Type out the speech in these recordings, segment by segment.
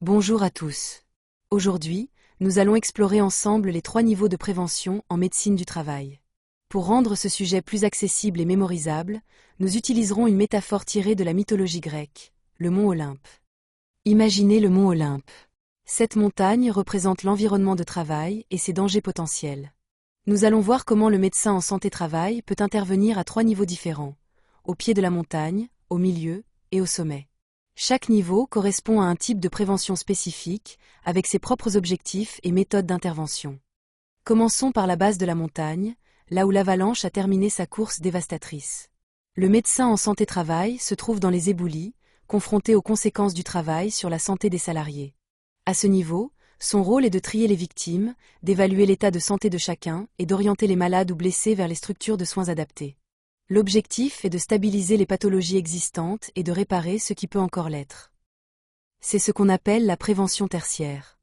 Bonjour à tous. Aujourd'hui, nous allons explorer ensemble les 3 niveaux de prévention en médecine du travail. Pour rendre ce sujet plus accessible et mémorisable, nous utiliserons une métaphore tirée de la mythologie grecque, le mont Olympe. Imaginez le mont Olympe. Cette montagne représente l'environnement de travail et ses dangers potentiels. Nous allons voir comment le médecin en santé-travail peut intervenir à 3 niveaux différents, au pied de la montagne, au milieu et au sommet. Chaque niveau correspond à un type de prévention spécifique, avec ses propres objectifs et méthodes d'intervention. Commençons par la base de la montagne, là où l'avalanche a terminé sa course dévastatrice. Le médecin en santé-travail se trouve dans les éboulis, confronté aux conséquences du travail sur la santé des salariés. À ce niveau, son rôle est de trier les victimes, d'évaluer l'état de santé de chacun et d'orienter les malades ou blessés vers les structures de soins adaptées. L'objectif est de stabiliser les pathologies existantes et de réparer ce qui peut encore l'être. C'est ce qu'on appelle la prévention tertiaire.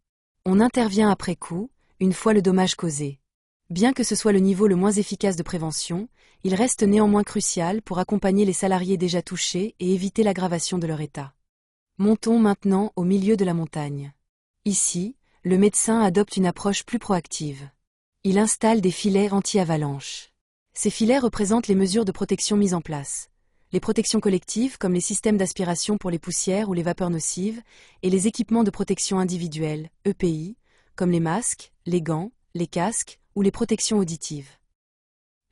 On intervient après coup, une fois le dommage causé. Bien que ce soit le niveau le moins efficace de prévention, il reste néanmoins crucial pour accompagner les salariés déjà touchés et éviter l'aggravation de leur état. Montons maintenant au milieu de la montagne. Ici, le médecin adopte une approche plus proactive. Il installe des filets anti-avalanche. Ces filets représentent les mesures de protection mises en place. Les protections collectives comme les systèmes d'aspiration pour les poussières ou les vapeurs nocives, et les équipements de protection individuelle, EPI, comme les masques, les gants, les casques ou les protections auditives.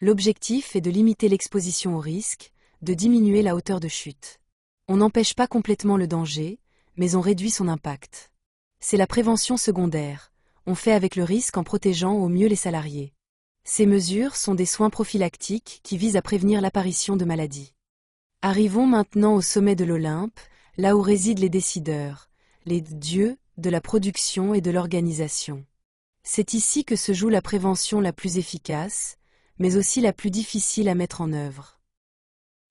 L'objectif est de limiter l'exposition au risque, de diminuer la hauteur de chute. On n'empêche pas complètement le danger, mais on réduit son impact. C'est la prévention secondaire. On fait avec le risque en protégeant au mieux les salariés. Ces mesures sont des soins prophylactiques qui visent à prévenir l'apparition de maladies. Arrivons maintenant au sommet de l'Olympe, là où résident les décideurs, les dieux de la production et de l'organisation. C'est ici que se joue la prévention la plus efficace, mais aussi la plus difficile à mettre en œuvre.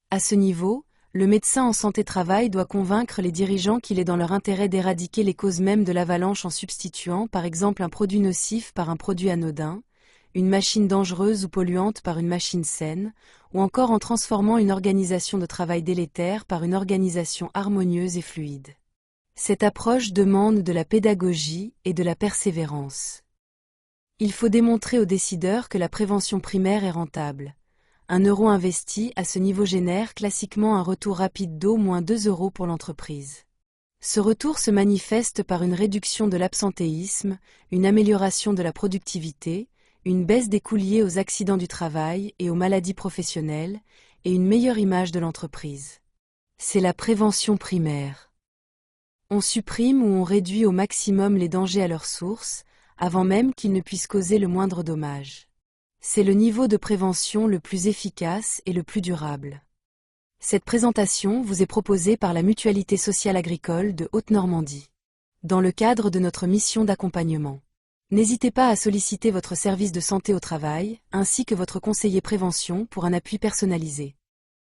À ce niveau, le médecin en santé-travail doit convaincre les dirigeants qu'il est dans leur intérêt d'éradiquer les causes mêmes de l'avalanche en substituant par exemple un produit nocif par un produit anodin, une machine dangereuse ou polluante par une machine saine, ou encore en transformant une organisation de travail délétère par une organisation harmonieuse et fluide. Cette approche demande de la pédagogie et de la persévérance. Il faut démontrer aux décideurs que la prévention primaire est rentable. 1 euro investi à ce niveau génère classiquement un retour rapide d'au moins 2 euros pour l'entreprise. Ce retour se manifeste par une réduction de l'absentéisme, une amélioration de la productivité, une baisse des coûts liés aux accidents du travail et aux maladies professionnelles, et une meilleure image de l'entreprise. C'est la prévention primaire. On supprime ou on réduit au maximum les dangers à leur source, avant même qu'ils ne puissent causer le moindre dommage. C'est le niveau de prévention le plus efficace et le plus durable. Cette présentation vous est proposée par la Mutualité sociale agricole de Haute-Normandie, dans le cadre de notre mission d'accompagnement. N'hésitez pas à solliciter votre service de santé au travail, ainsi que votre conseiller prévention pour un appui personnalisé.